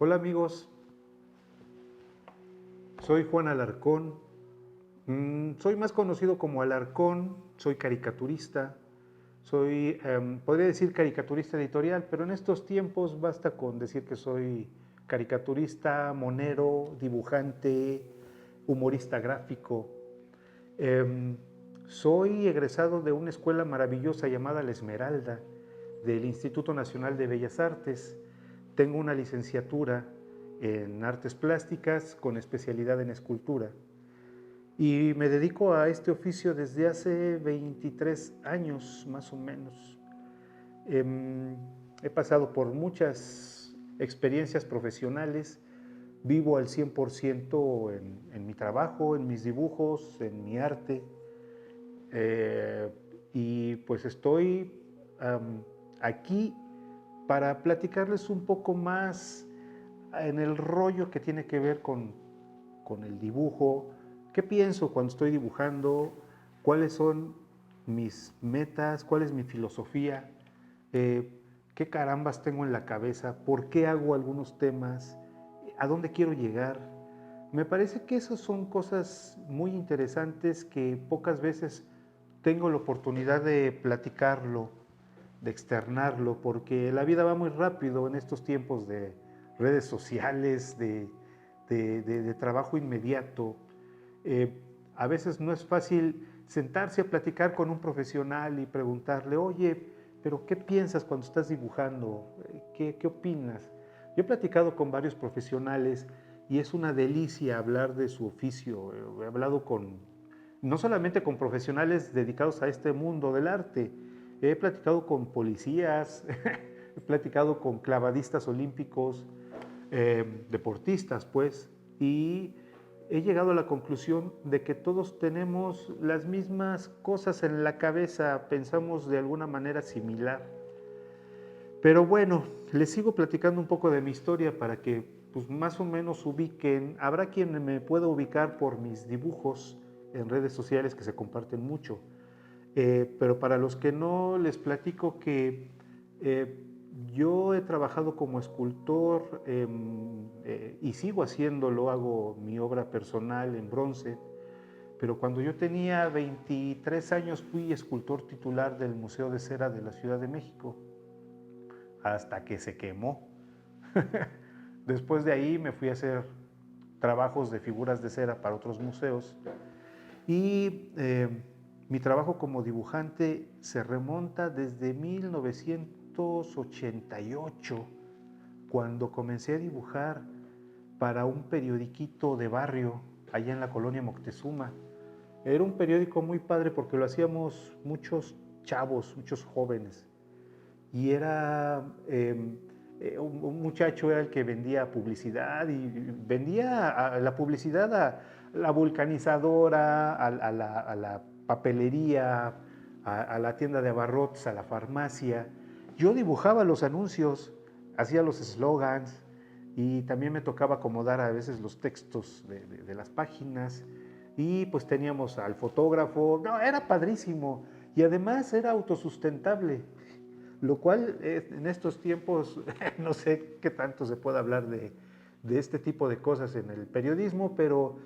Hola amigos, soy Juan Alarcón. Soy más conocido como Alarcón, soy caricaturista, podría decir caricaturista editorial, pero en estos tiempos basta con decir que soy caricaturista, monero, dibujante, humorista gráfico. Em, Soy egresado de una escuela maravillosa llamada La Esmeralda, del Instituto Nacional de Bellas Artes. Tengo una licenciatura en artes plásticas con especialidad en escultura. Y me dedico a este oficio desde hace 23 años, más o menos. He pasado por muchas experiencias profesionales. Vivo al 100% en mi trabajo, en mis dibujos, en mi arte. Y pues estoy aquí para platicarles un poco más en el rollo que tiene que ver con el dibujo, qué pienso cuando estoy dibujando, cuáles son mis metas, cuál es mi filosofía, eh, qué carambas tengo en la cabeza, por qué hago algunos temas, a dónde quiero llegar. Me parece que esas son cosas muy interesantes que pocas veces tengo la oportunidad de platicarlo, de externarlo, porque la vida va muy rápido en estos tiempos de redes sociales, de trabajo inmediato. A veces no es fácil sentarse a platicar con un profesional y preguntarle, oye, pero ¿qué piensas cuando estás dibujando? ¿Qué opinas? Yo he platicado con varios profesionales y es una delicia hablar de su oficio. He hablado no solamente con profesionales dedicados a este mundo del arte, he platicado con policías, he platicado con clavadistas olímpicos, deportistas, pues, y he llegado a la conclusión de que todos tenemos las mismas cosas en la cabeza, pensamos de alguna manera similar. Pero bueno, les sigo platicando un poco de mi historia para que pues, más o menos ubiquen. Habrá quien me pueda ubicar por mis dibujos en redes sociales que se comparten mucho. Pero para los que no, les platico que yo he trabajado como escultor y sigo haciéndolo, hago mi obra personal en bronce, pero cuando yo tenía 23 años fui escultor titular del Museo de Cera de la Ciudad de México, hasta que se quemó. Después de ahí me fui a hacer trabajos de figuras de cera para otros museos y mi trabajo como dibujante se remonta desde 1988, cuando comencé a dibujar para un periodiquito de barrio allá en la colonia Moctezuma. Era un periódico muy padre porque lo hacíamos muchos chavos, muchos jóvenes. Y era un muchacho era el que vendía publicidad y vendía la publicidad a la vulcanizadora, a la papelería, a la tienda de abarrotes, a la farmacia. Yo dibujaba los anuncios, hacía los slogans y también me tocaba acomodar a veces los textos de las páginas. Y pues teníamos al fotógrafo, no, era padrísimo y además era autosustentable, lo cual en estos tiempos no sé qué tanto se puede hablar de este tipo de cosas en el periodismo, pero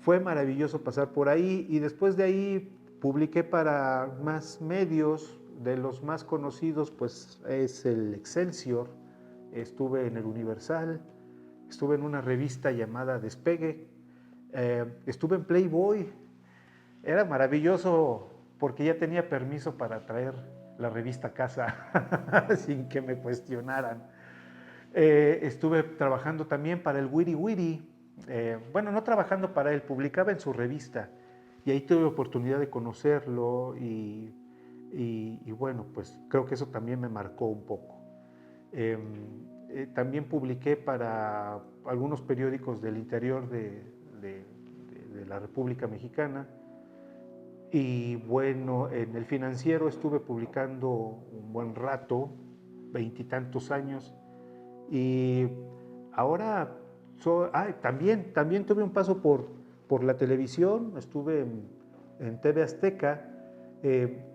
fue maravilloso pasar por ahí y después de ahí publiqué para más medios. De los más conocidos pues es el Excelsior, estuve en el Universal, estuve en una revista llamada Despegue, estuve en Playboy. Era maravilloso porque ya tenía permiso para traer la revista a casa sin que me cuestionaran. Estuve trabajando también para el Wiri Wiri. Bueno, no trabajando para él, publicaba en su revista y ahí tuve oportunidad de conocerlo y bueno, pues creo que eso también me marcó un poco. Eh, También publiqué para algunos periódicos del interior de la República Mexicana. Y bueno, en el Financiero estuve publicando un buen rato, veintitantos años. Y ahora también tuve un paso por la televisión, estuve en TV Azteca.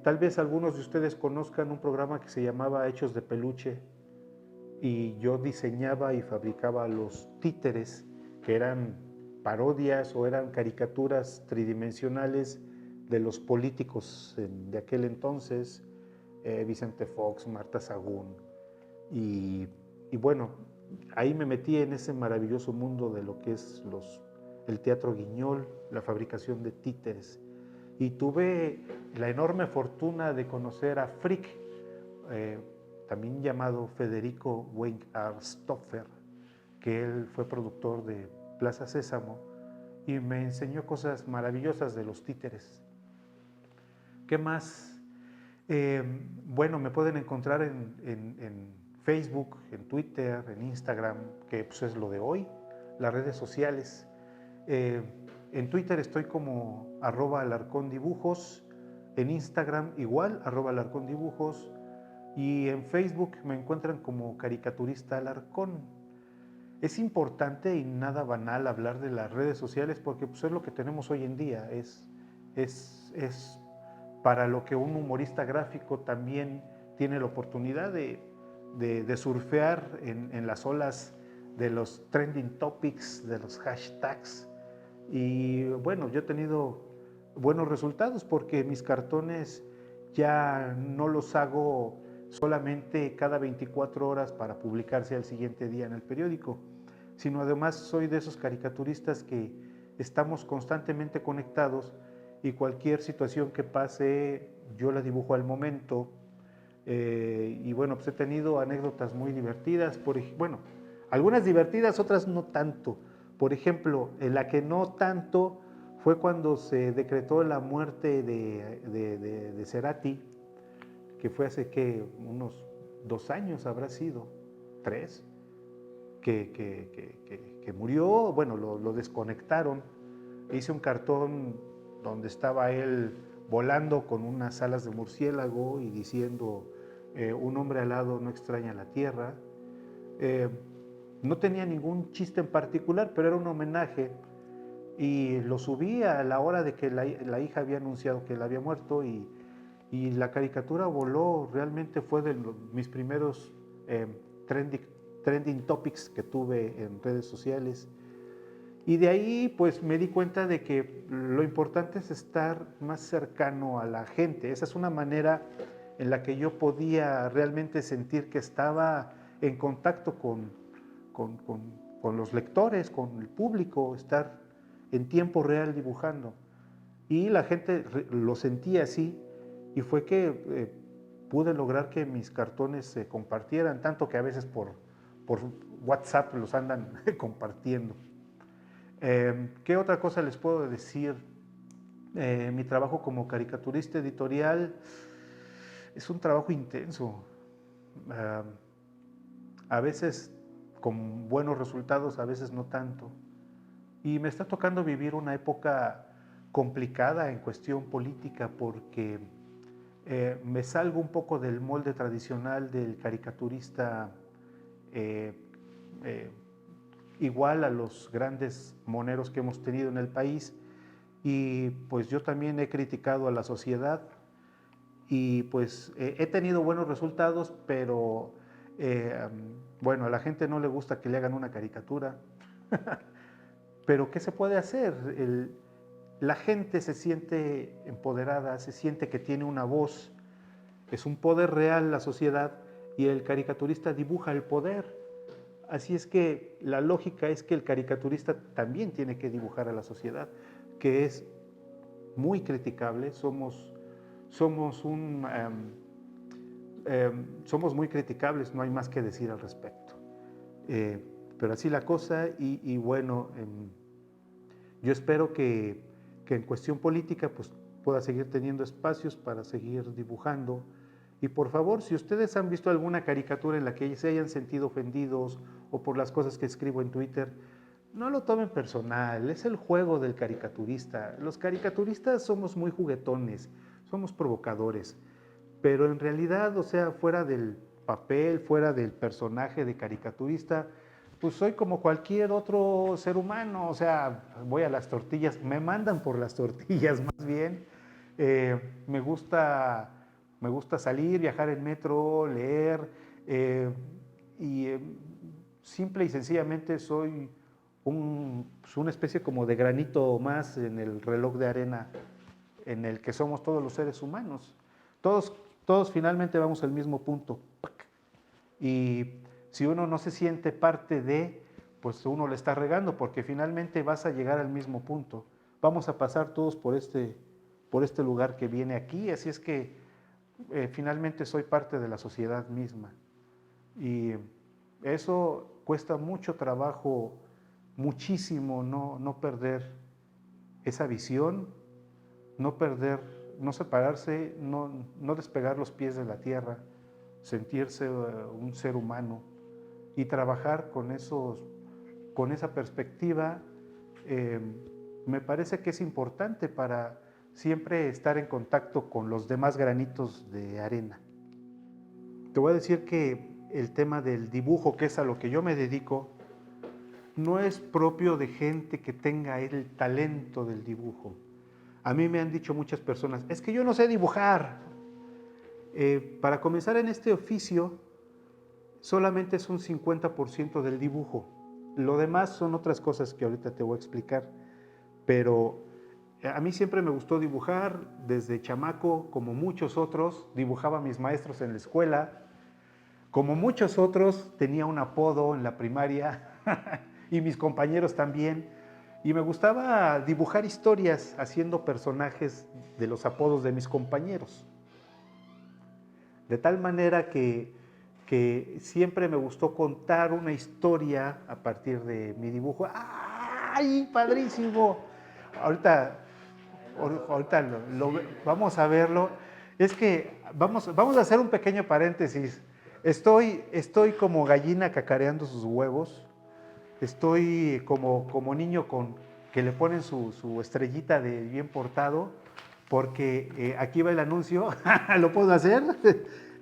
Tal vez algunos de ustedes conozcan un programa que se llamaba Hechos de Peluche. y yo diseñaba y fabricaba los títeres, que eran parodias o eran caricaturas tridimensionales de los políticos de aquel entonces, Vicente Fox, Marta Sagún, y, y bueno, ahí me metí en ese maravilloso mundo de lo que es el teatro guiñol, la fabricación de títeres. Y tuve la enorme fortuna de conocer a Frick, eh, también llamado Federico Weingart-Stoffer, que él fue productor de Plaza Sésamo y me enseñó cosas maravillosas de los títeres. ¿Qué más? Bueno, me pueden encontrar en Facebook, en Twitter, en Instagram, que pues es lo de hoy, las redes sociales. Eh, en Twitter estoy como @alarcondibujos, en Instagram igual, @alarcondibujos, y en Facebook me encuentran como caricaturista Alarcón. Es importante y nada banal hablar de las redes sociales porque pues, es lo que tenemos hoy en día, es para lo que un humorista gráfico también tiene la oportunidad de surfear en las olas de los trending topics, de los hashtags. Y bueno, yo he tenido buenos resultados porque mis cartones ya no los hago solamente cada 24 horas para publicarse al siguiente día en el periódico, sino además soy de esos caricaturistas que estamos constantemente conectados y cualquier situación que pase yo la dibujo al momento. Y bueno, pues he tenido anécdotas muy divertidas, bueno, algunas divertidas, otras no tanto. Por ejemplo, en la que no tanto fue cuando se decretó la muerte de Cerati, que fue hace que unos 2 años habrá sido, 3, que murió, bueno, lo desconectaron. Hice un cartón donde estaba él volando con unas alas de murciélago y diciendo, un hombre alado no extraña la tierra. No tenía ningún chiste en particular, pero era un homenaje y lo subí a la hora de que la hija había anunciado que él había muerto y la caricatura voló, realmente fue de mis primeros trending topics que tuve en redes sociales. Y de ahí pues me di cuenta de que lo importante es estar más cercano a la gente. Esa es una manera en la que yo podía realmente sentir que estaba en contacto con, con, con los lectores, con el público, estar en tiempo real dibujando. Y la gente lo sentía así y fue que pude lograr que mis cartones se compartieran, tanto que a veces por WhatsApp los andan compartiendo. ¿Qué otra cosa les puedo decir? Mi trabajo como caricaturista editorial es un trabajo intenso. A veces con buenos resultados, a veces no tanto. Y me está tocando vivir una época complicada en cuestión política porque me salgo un poco del molde tradicional del caricaturista eh, eh, igual a los grandes moneros que hemos tenido en el país y pues yo también he criticado a la sociedad y pues he tenido buenos resultados, pero bueno, a la gente no le gusta que le hagan una caricatura, pero ¿qué se puede hacer? La gente se siente empoderada, se siente que tiene una voz, es un poder real la sociedad y el caricaturista dibuja el poder. Así es que la lógica es que el caricaturista también tiene que dibujar a la sociedad, que es muy criticable, somos muy criticables, no hay más que decir al respecto. Pero así la cosa y bueno, yo espero que en cuestión política pues, pueda seguir teniendo espacios para seguir dibujando. Y por favor, si ustedes han visto alguna caricatura en la que se hayan sentido ofendidos o por las cosas que escribo en Twitter, no lo tomen personal, es el juego del caricaturista. Los caricaturistas somos muy juguetones, somos provocadores, pero en realidad, o sea, fuera del papel, fuera del personaje de caricaturista, pues soy como cualquier otro ser humano, o sea, voy a las tortillas, me mandan por las tortillas más bien. Eh, me, gusta, me gusta salir, viajar en metro, leer, simple y sencillamente soy pues una especie como de granito más en el reloj de arena en el que somos todos los seres humanos. Todos finalmente vamos al mismo punto. Y si uno no se siente parte de, pues uno le está regando, porque finalmente vas a llegar al mismo punto. Vamos a pasar todos por este lugar que viene aquí, así es que finalmente soy parte de la sociedad misma. Y eso cuesta mucho trabajo, muchísimo, no perder esa visión, no separarse, no despegar los pies de la tierra, sentirse un ser humano y trabajar con esa perspectiva. Me parece que es importante para siempre estar en contacto con los demás granitos de arena. Te voy a decir que el tema del dibujo, que es a lo que yo me dedico, no es propio de gente que tenga el talento del dibujo. A mí me han dicho muchas personas, es que yo no sé dibujar. Para comenzar en este oficio, solamente es un 50% del dibujo. Lo demás son otras cosas que ahorita te voy a explicar. Pero a mí siempre me gustó dibujar, desde chamaco, como muchos otros, dibujaba a mis maestros en la escuela. Como muchos otros, tenía un apodo en la primaria y mis compañeros también. Y me gustaba dibujar historias haciendo personajes de los apodos de mis compañeros. De tal manera que siempre me gustó contar una historia a partir de mi dibujo. ¡Ay, padrísimo! Ahorita vamos a verlo. Es que vamos a hacer un pequeño paréntesis. Estoy como gallina cacareando sus huevos. Estoy como niño que le ponen su estrellita de bien portado, porque aquí va el anuncio. ¿Lo puedo hacer?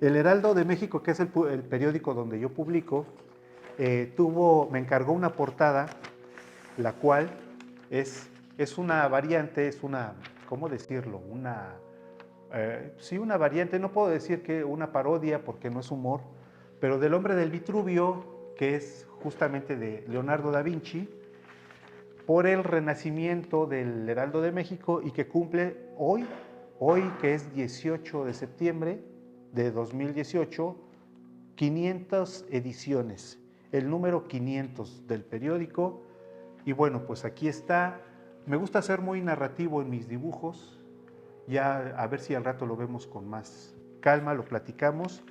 El Heraldo de México, que es el periódico donde yo publico, me encargó una portada, la cual es una variante, ¿cómo decirlo? Sí, una variante, no puedo decir que una parodia porque no es humor, pero del Hombre del Vitruvio, que es justamente de Leonardo da Vinci, por el renacimiento del Heraldo de México y que cumple hoy que es 18 de septiembre de 2018, 500 ediciones, el número 500 del periódico. Y bueno, pues aquí está. Me gusta ser muy narrativo en mis dibujos. Ya a ver si al rato lo vemos con más calma, lo platicamos.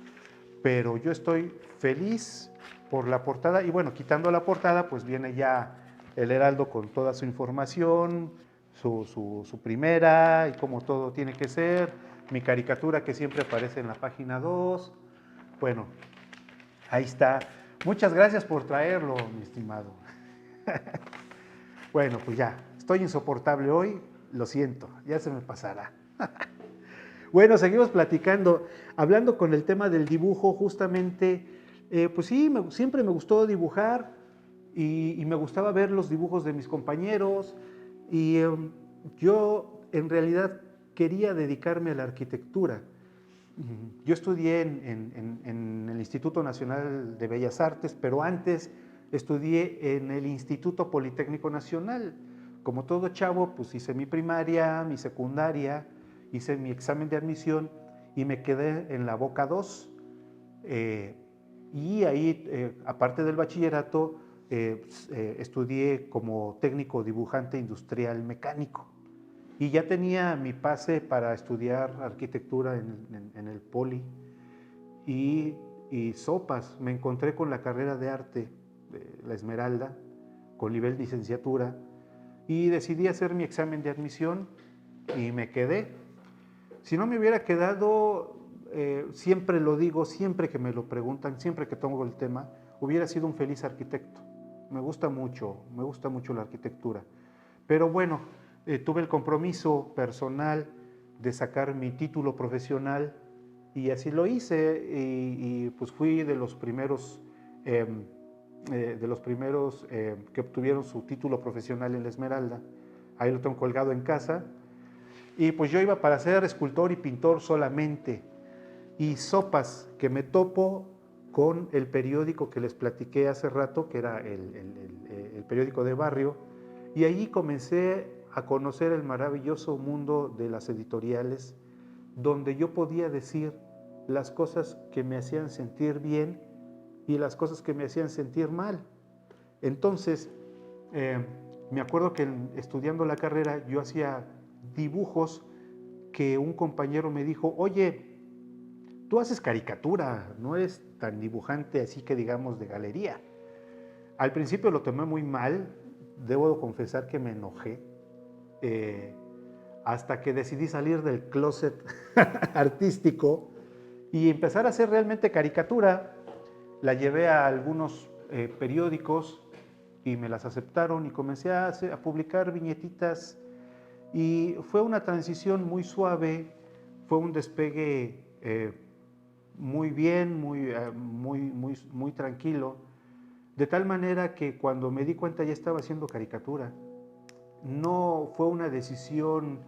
Pero yo estoy feliz por la portada. Y bueno, quitando la portada, pues viene ya el Heraldo con toda su información, su primera y cómo todo tiene que ser. Mi caricatura que siempre aparece en la página 2. Bueno, ahí está. Muchas gracias por traerlo, mi estimado. Bueno, pues ya, estoy insoportable hoy, lo siento, ya se me pasará. Bueno, seguimos platicando, hablando con el tema del dibujo, justamente, pues sí, siempre me gustó dibujar y me gustaba ver los dibujos de mis compañeros y yo en realidad quería dedicarme a la arquitectura. Yo estudié en el Instituto Nacional de Bellas Artes, pero antes estudié en el Instituto Politécnico Nacional. Como todo chavo, pues hice mi primaria, mi secundaria, hice mi examen de admisión y me quedé en la Boca 2. Y ahí, aparte del bachillerato, estudié como técnico dibujante industrial mecánico. Y ya tenía mi pase para estudiar arquitectura en el Poli. Y sopas, me encontré con la carrera de arte, la Esmeralda, con nivel licenciatura. Y decidí hacer mi examen de admisión y me quedé. Si no me hubiera quedado, siempre lo digo, siempre que me lo preguntan, siempre que tomo el tema, hubiera sido un feliz arquitecto. Me gusta mucho la arquitectura. Pero bueno, tuve el compromiso personal de sacar mi título profesional y así lo hice y pues fui de los primeros que obtuvieron su título profesional en la Esmeralda. Ahí lo tengo colgado en casa. Y pues yo iba para ser escultor y pintor solamente. Y sopas que me topo con el periódico que les platiqué hace rato, que era el periódico de barrio, y allí comencé a conocer el maravilloso mundo de las editoriales, donde yo podía decir las cosas que me hacían sentir bien y las cosas que me hacían sentir mal. Entonces, me acuerdo que estudiando la carrera yo hacía dibujos que un compañero me dijo, oye, tú haces caricatura, no eres tan dibujante así que digamos de galería. Al principio lo tomé muy mal, debo confesar que me enojé, hasta que decidí salir del closet artístico y empezar a hacer realmente caricatura. La llevé a algunos periódicos y me las aceptaron y comencé a publicar viñetitas y fue una transición muy suave, fue un despegue muy bien, muy tranquilo, de tal manera que cuando me di cuenta ya estaba haciendo caricatura. No fue una decisión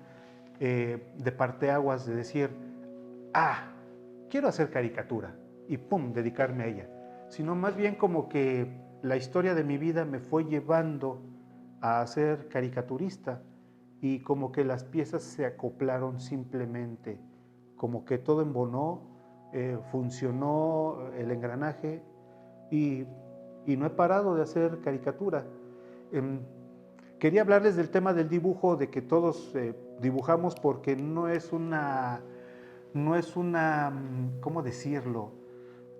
de parteaguas de decir, quiero hacer caricatura y pum, dedicarme a ella, sino más bien como que la historia de mi vida me fue llevando a ser caricaturista y como que las piezas se acoplaron simplemente, como que todo embonó, funcionó el engranaje y, y no he parado de hacer caricatura. Quería hablarles del tema del dibujo, de que todos dibujamos porque no es una, ¿cómo decirlo?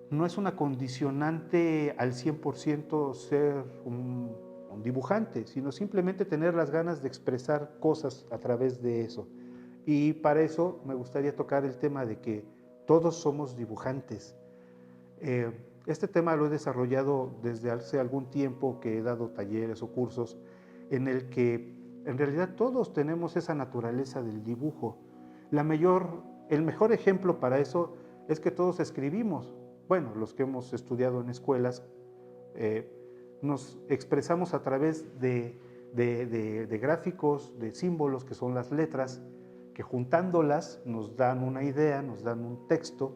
No es una condicionante al 100% ser un dibujante, sino simplemente tener las ganas de expresar cosas a través de eso. Y para eso me gustaría tocar el tema de que todos somos dibujantes. Este tema lo he desarrollado desde hace algún tiempo que he dado talleres o cursos en el que en realidad todos tenemos esa naturaleza del dibujo. El mejor ejemplo para eso es que todos escribimos. Bueno, los que hemos estudiado en escuelas nos expresamos a través de gráficos, de símbolos que son las letras, que juntándolas nos dan una idea, nos dan un texto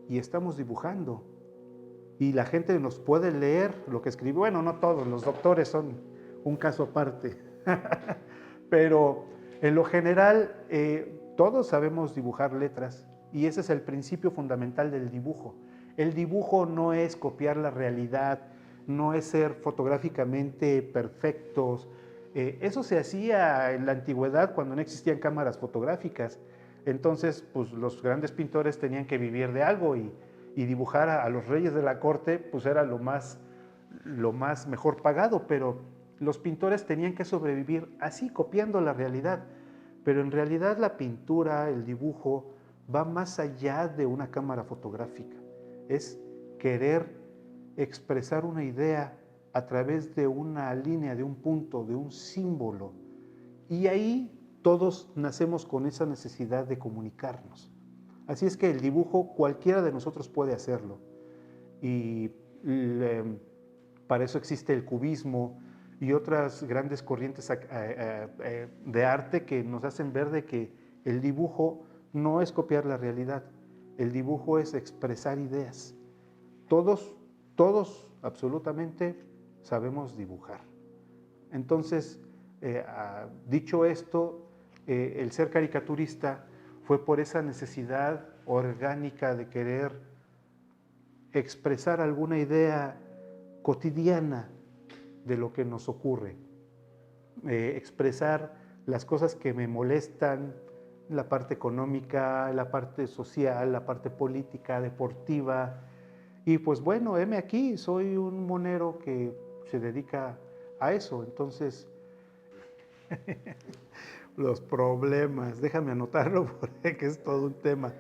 y estamos dibujando. Y la gente nos puede leer lo que escribe. Bueno, no todos, los doctores son un caso aparte. Pero en lo general, todos sabemos dibujar letras y ese es el principio fundamental del dibujo. El dibujo no es copiar la realidad, no es ser fotográficamente perfectos. Eso se hacía en la antigüedad cuando no existían cámaras fotográficas. Entonces, pues los grandes pintores tenían que vivir de algo y dibujar a los reyes de la corte, pues era lo más mejor pagado, pero los pintores tenían que sobrevivir así, copiando la realidad. Pero en realidad la pintura, el dibujo, va más allá de una cámara fotográfica. Es querer expresar una idea a través de una línea, de un punto, de un símbolo. Y ahí todos nacemos con esa necesidad de comunicarnos. Así es que el dibujo cualquiera de nosotros puede hacerlo. Y para eso existe el cubismo y otras grandes corrientes de arte que nos hacen ver de que el dibujo no es copiar la realidad, el dibujo es expresar ideas. Todos absolutamente sabemos dibujar. Entonces, dicho esto, el ser caricaturista fue por esa necesidad orgánica de querer expresar alguna idea cotidiana de lo que nos ocurre, expresar las cosas que me molestan, la parte económica, la parte social, la parte política, deportiva. Y pues bueno, heme aquí, soy un monero que se dedica a eso. Entonces, los problemas, déjame anotarlo porque es todo un tema.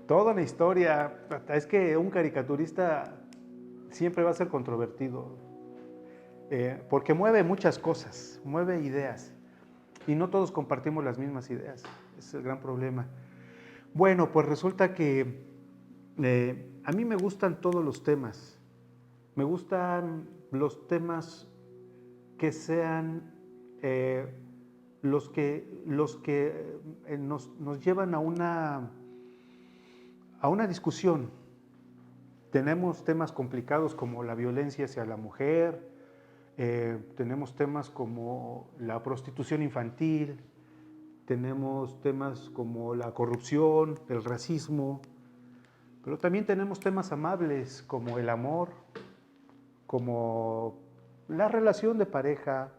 Toda una historia. Es que un caricaturista siempre va a ser controvertido, porque mueve muchas cosas, mueve ideas, y no todos compartimos las mismas ideas. Ese es el gran problema. Bueno, pues resulta que a mí me gustan todos los temas. Me gustan los temas que sean los que nos llevan a una discusión. Tenemos temas complicados como la violencia hacia la mujer, tenemos temas como la prostitución infantil, tenemos temas como la corrupción, el racismo, pero también tenemos temas amables como el amor, como la relación de pareja,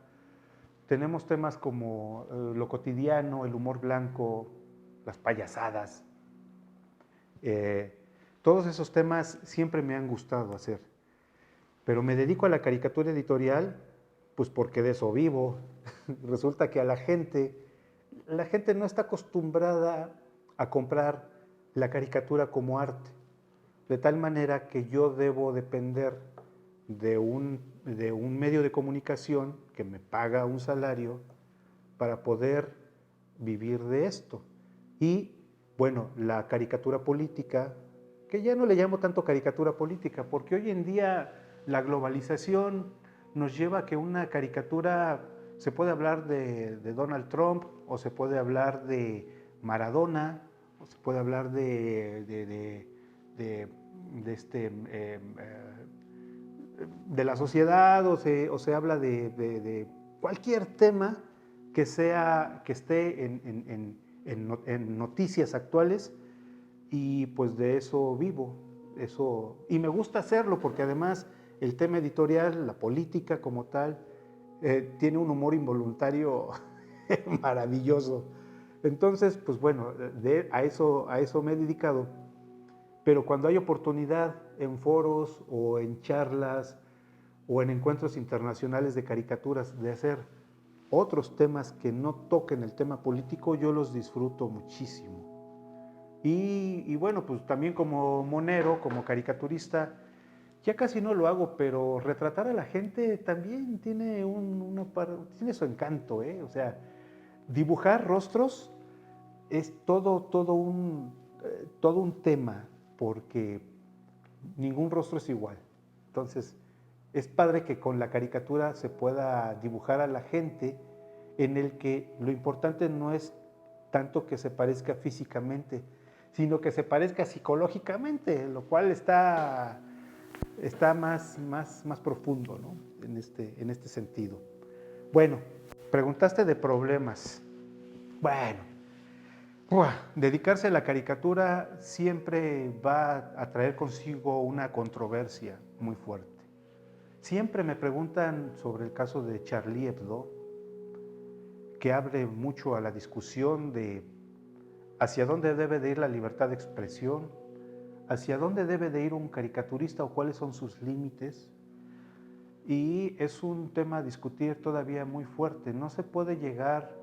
tenemos temas como lo cotidiano, el humor blanco, las payasadas. Eh, Todos esos temas siempre me han gustado hacer, pero me dedico a la caricatura editorial pues porque de eso vivo. Resulta que a la gente no está acostumbrada a comprar la caricatura como arte, de tal manera que yo debo depender de un medio de comunicación que me paga un salario para poder vivir de esto. Y bueno, la caricatura política, que ya no le llamo tanto caricatura política, porque hoy en día la globalización nos lleva a que una caricatura se puede hablar de Donald Trump, o se puede hablar de Maradona, o se puede hablar de la sociedad, o se habla de cualquier tema que, que esté en noticias actuales, y pues de eso vivo. Y me gusta hacerlo porque además el tema editorial, la política como tal, tiene un humor involuntario maravilloso. Entonces, pues bueno, a eso me he dedicado. Pero cuando hay oportunidad en foros o en charlas o en encuentros internacionales de caricaturas de hacer otros temas que no toquen el tema político, yo los disfruto muchísimo. Y bueno, pues también como monero, como caricaturista, ya casi no lo hago, pero retratar a la gente también tiene, tiene su encanto, ¿eh? O sea, dibujar rostros es todo un tema, porque ningún rostro es igual. Entonces, es padre que con la caricatura se pueda dibujar a la gente, en el que lo importante no es tanto que se parezca físicamente, sino que se parezca psicológicamente, lo cual está más profundo, ¿no? En este sentido. Bueno, preguntaste de problemas. Bueno, dedicarse a la caricatura siempre va a traer consigo una controversia muy fuerte. Siempre me preguntan sobre el caso de Charlie Hebdo, que abre mucho a la discusión de hacia dónde debe de ir la libertad de expresión, hacia dónde debe de ir un caricaturista o cuáles son sus límites. Y es un tema a discutir todavía muy fuerte. No se puede llegar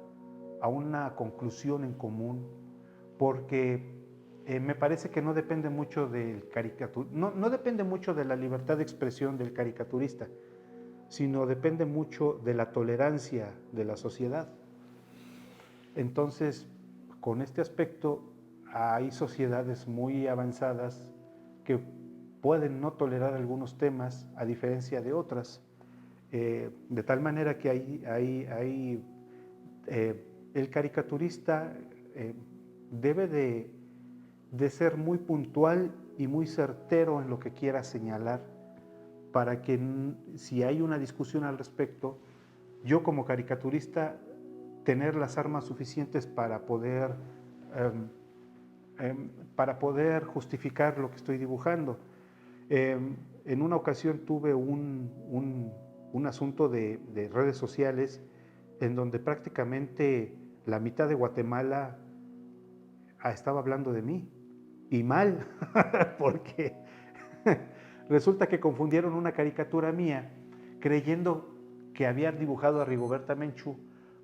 a una conclusión en común, porque me parece que no depende mucho del no depende mucho de la libertad de expresión del caricaturista, sino depende mucho de la tolerancia de la sociedad. Entonces, con este aspecto, hay sociedades muy avanzadas que pueden no tolerar algunos temas a diferencia de otras, de tal manera que el caricaturista debe de ser muy puntual y muy certero en lo que quiera señalar, para que si hay una discusión al respecto, yo como caricaturista tener las armas suficientes para poder justificar lo que estoy dibujando. En una ocasión tuve un asunto de redes sociales en donde prácticamente la mitad de Guatemala estaba hablando de mí, y mal, porque resulta que confundieron una caricatura mía creyendo que había dibujado a Rigoberta Menchú,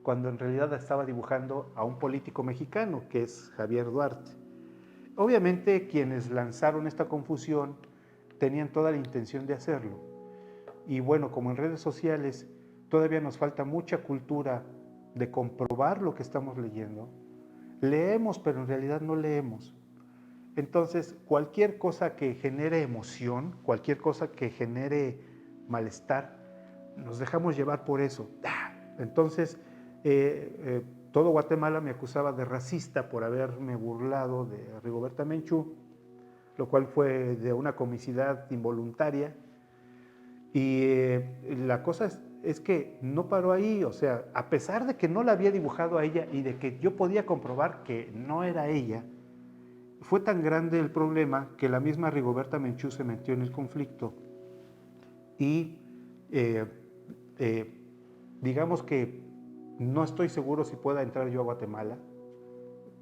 cuando en realidad estaba dibujando a un político mexicano, que es Javier Duarte. Obviamente quienes lanzaron esta confusión tenían toda la intención de hacerlo. Y bueno, como en redes sociales todavía nos falta mucha cultura de comprobar lo que estamos leyendo, leemos pero en realidad no leemos. Entonces, cualquier cosa que genere emoción, cualquier cosa que genere malestar, nos dejamos llevar por eso. Entonces, todo Guatemala me acusaba de racista por haberme burlado de Rigoberta Menchú, lo cual fue de una comicidad involuntaria. Y la cosa es que no paró ahí, o sea, a pesar de que no la había dibujado a ella y de que yo podía comprobar que no era ella, fue tan grande el problema que la misma Rigoberta Menchú se metió en el conflicto y digamos que no estoy seguro si pueda entrar yo a Guatemala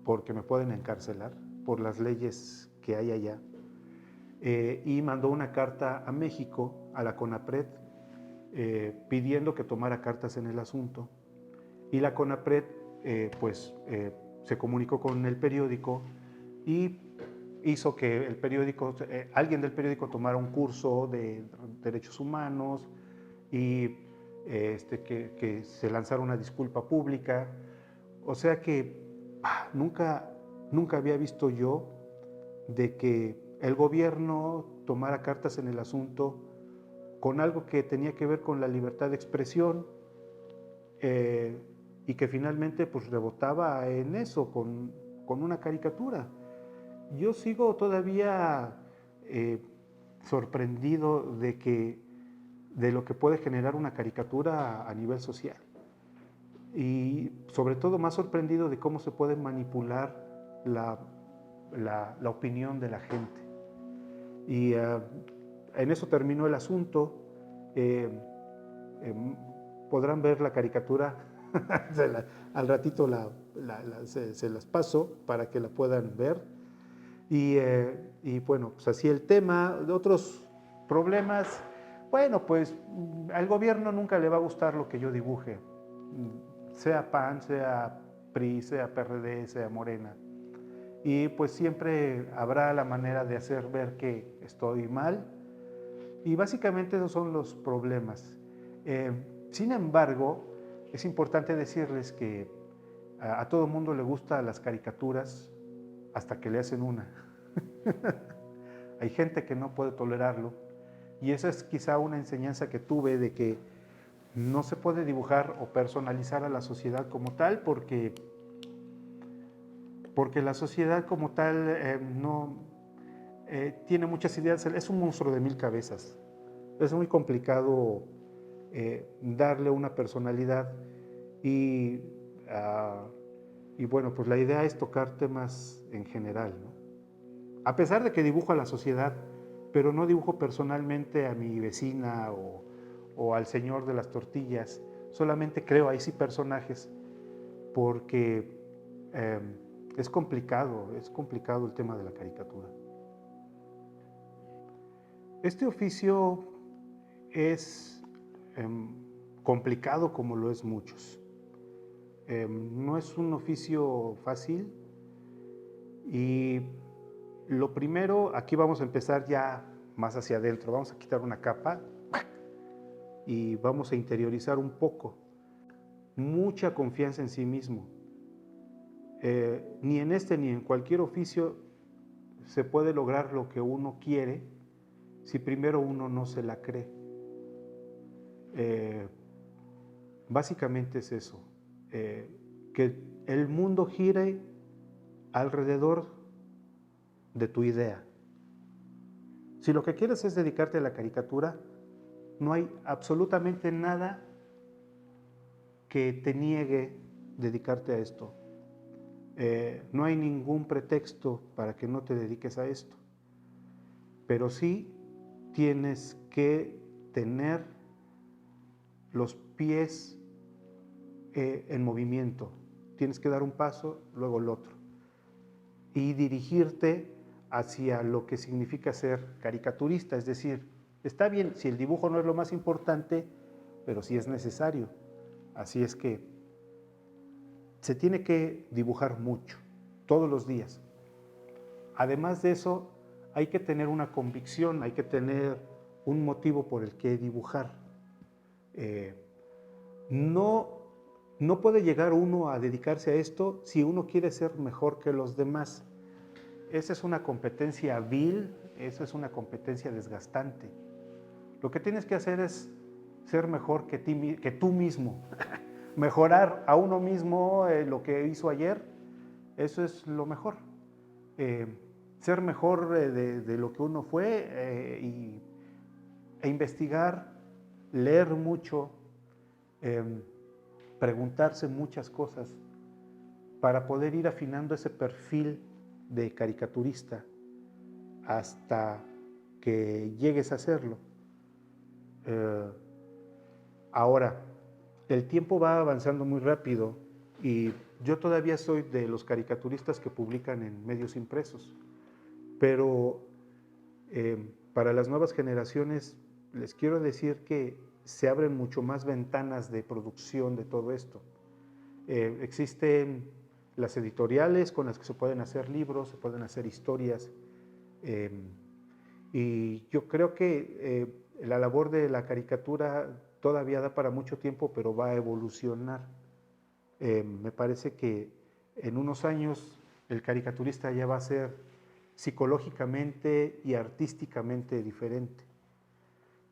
porque me pueden encarcelar por las leyes que hay allá. Y mandó una carta a México, a la CONAPRED, pidiendo que tomara cartas en el asunto. Y la CONAPRED se comunicó con el periódico y hizo que el periódico, alguien del periódico tomara un curso de derechos humanos y que se lanzara una disculpa pública. O sea que nunca había visto yo de que el gobierno tomara cartas en el asunto con algo que tenía que ver con la libertad de expresión y que finalmente pues rebotaba en eso, con una caricatura. Yo sigo todavía sorprendido de lo que puede generar una caricatura a nivel social. Y sobre todo más sorprendido de cómo se puede manipular la opinión de la gente. Y en eso terminó el asunto. Podrán ver la caricatura, al ratito se las paso para que la puedan ver. Y bueno, pues así el tema. De otros problemas, bueno, pues al gobierno nunca le va a gustar lo que yo dibuje, sea PAN, sea PRI, sea PRD, sea Morena. Y pues siempre habrá la manera de hacer ver que estoy mal. Y básicamente esos son los problemas. Sin embargo, es importante decirles que a todo mundo le gustan las caricaturas hasta que le hacen una. Hay gente que no puede tolerarlo. Y esa es quizá una enseñanza que tuve de que no se puede dibujar o personalizar a la sociedad como tal porque la sociedad como tal no tiene muchas ideas, es un monstruo de 1000 cabezas. Es muy complicado darle una personalidad y bueno, pues la idea es tocar temas en general, ¿no? A pesar de que dibujo a la sociedad, pero no dibujo personalmente a mi vecina o al señor de las tortillas, solamente creo ahí sí personajes porque es complicado el tema de la caricatura. Este oficio es complicado como lo es muchos. No es un oficio fácil y lo primero, aquí vamos a empezar ya más hacia adentro, vamos a quitar una capa y vamos a interiorizar un poco. Mucha confianza en sí mismo. Ni en este ni en cualquier oficio se puede lograr lo que uno quiere si primero uno no se la cree. Básicamente es eso, que el mundo gire alrededor de tu idea. Si lo que quieres es dedicarte a la caricatura, no hay absolutamente nada que te niegue dedicarte a esto. No hay ningún pretexto para que no te dediques a esto, pero sí tienes que tener los pies en movimiento. Tienes que dar un paso, luego el otro. Y dirigirte hacia lo que significa ser caricaturista. Es decir, está bien si el dibujo no es lo más importante, pero sí es necesario. Así es que se tiene que dibujar mucho, todos los días. Además de eso, hay que tener una convicción, hay que tener un motivo por el que dibujar. No puede llegar uno a dedicarse a esto si uno quiere ser mejor que los demás. Esa es una competencia vil, esa es una competencia desgastante. Lo que tienes que hacer es ser mejor que tú mismo. Mejorar a uno mismo lo que hizo ayer, eso es lo mejor. ser mejor de lo que uno fue e investigar, leer mucho, preguntarse muchas cosas para poder ir afinando ese perfil de caricaturista hasta que llegues a hacerlo. Ahora, el tiempo va avanzando muy rápido y yo todavía soy de los caricaturistas que publican en medios impresos, pero para las nuevas generaciones les quiero decir que se abren mucho más ventanas de producción de todo esto. Existen las editoriales con las que se pueden hacer libros, se pueden hacer historias, y yo creo que la labor de la caricatura todavía da para mucho tiempo, pero va a evolucionar. Me parece que en unos años el caricaturista ya va a ser psicológicamente y artísticamente diferente.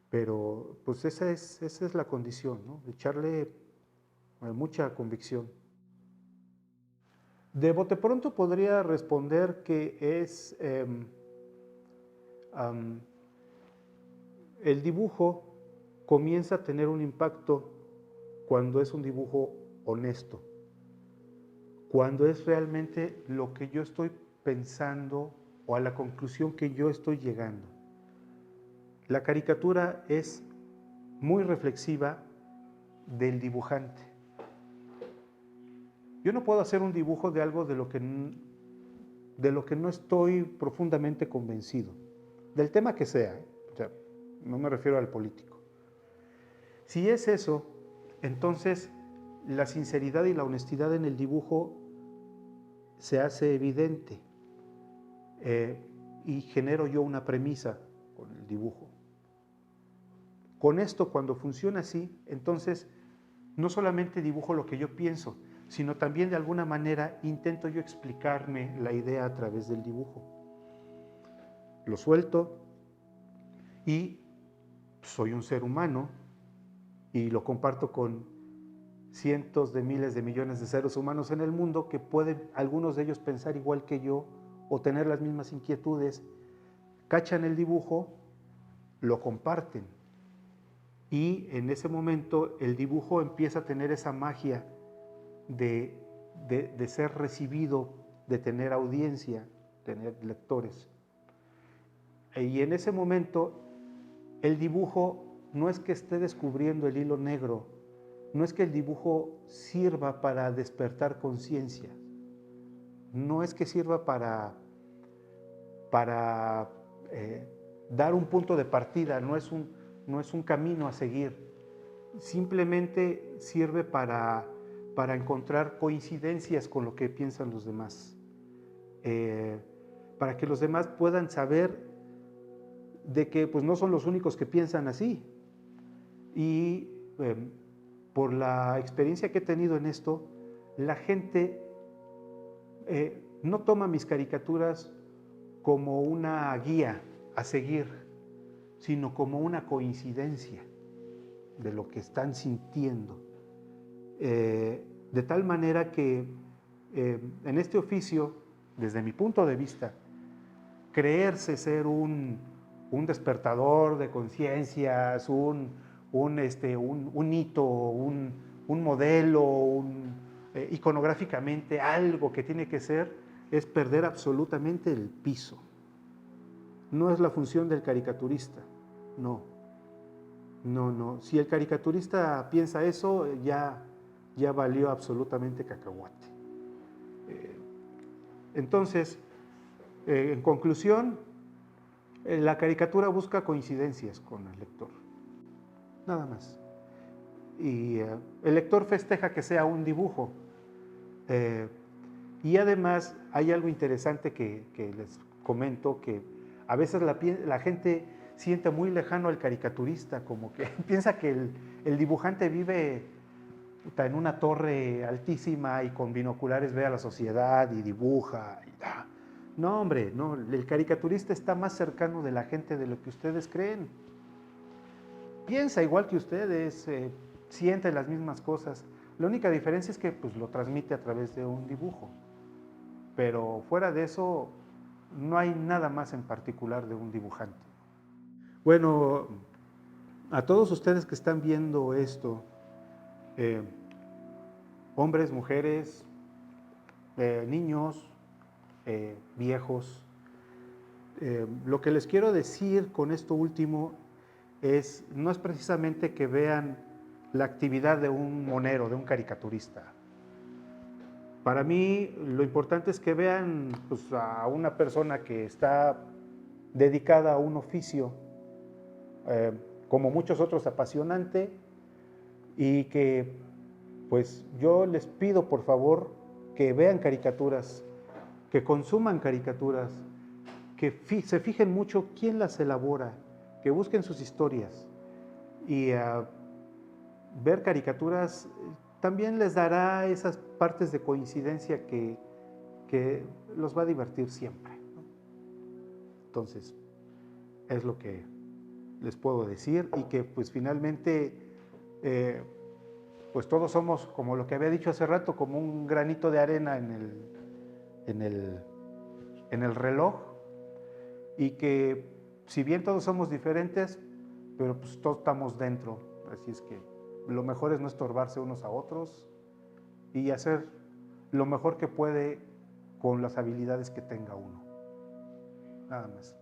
Pero pues esa es la condición, ¿no? Echarle mucha convicción. De bote pronto podría responder que es el dibujo comienza a tener un impacto cuando es un dibujo honesto, cuando es realmente lo que yo estoy pensando o a la conclusión que yo estoy llegando. La caricatura es muy reflexiva del dibujante. Yo no puedo hacer un dibujo de algo de lo que no estoy profundamente convencido, del tema que sea, o sea, no me refiero al político. Si es eso, entonces la sinceridad y la honestidad en el dibujo se hace evidente y genero yo una premisa con el dibujo. Con esto, cuando funciona así, entonces no solamente dibujo lo que yo pienso, sino también de alguna manera intento yo explicarme la idea a través del dibujo. Lo suelto y soy un ser humano y lo comparto con cientos de miles de millones de seres humanos en el mundo que pueden algunos de ellos pensar igual que yo o tener las mismas inquietudes, cachan el dibujo, lo comparten y en ese momento el dibujo empieza a tener esa magia de ser recibido, de tener audiencia, tener lectores. Y en ese momento el dibujo no es que esté descubriendo el hilo negro, no es que el dibujo sirva para despertar conciencia, no es que sirva para dar un punto de partida, no es un camino a seguir, simplemente sirve para encontrar coincidencias con lo que piensan los demás, para que los demás puedan saber de que pues, no son los únicos que piensan así. Y por la experiencia que he tenido en esto, la gente no toma mis caricaturas como una guía a seguir, sino como una coincidencia de lo que están sintiendo. De tal manera que en este oficio, desde mi punto de vista, creerse ser un despertador de conciencias, un hito, un modelo, iconográficamente algo que tiene que ser, es perder absolutamente el piso. No es la función del caricaturista, no. Si el caricaturista piensa eso, ya valió absolutamente cacahuate. Entonces, en conclusión, la caricatura busca coincidencias con el lector, nada más. Y el lector festeja que sea un dibujo. Y además hay algo interesante que les comento, que a veces la gente siente muy lejano al caricaturista, como que piensa que el dibujante vive en una torre altísima y con binoculares ve a la sociedad y dibuja. No, hombre, no, el caricaturista está más cercano de la gente de lo que ustedes creen. Piensa igual que ustedes, siente las mismas cosas. La única diferencia es que pues, lo transmite a través de un dibujo. Pero fuera de eso, no hay nada más en particular de un dibujante. Bueno, a todos ustedes que están viendo esto, hombres, mujeres, niños, viejos, lo que les quiero decir con esto último no es precisamente que vean la actividad de un monero, de un caricaturista. Para mí lo importante es que vean pues, a una persona que está dedicada a un oficio, como muchos otros apasionante, y que pues yo les pido por favor que vean caricaturas, que consuman caricaturas, que se fijen mucho quién las elabora, que busquen sus historias. Y ver caricaturas también les dará esas partes de coincidencia que los va a divertir siempre, ¿no? Entonces, es lo que les puedo decir, y que pues finalmente pues todos somos, como lo que había dicho hace rato, como un granito de arena en el reloj, y que si bien todos somos diferentes, pero pues todos estamos dentro. Así es que lo mejor es no estorbarse unos a otros y hacer lo mejor que puede con las habilidades que tenga uno. Nada más.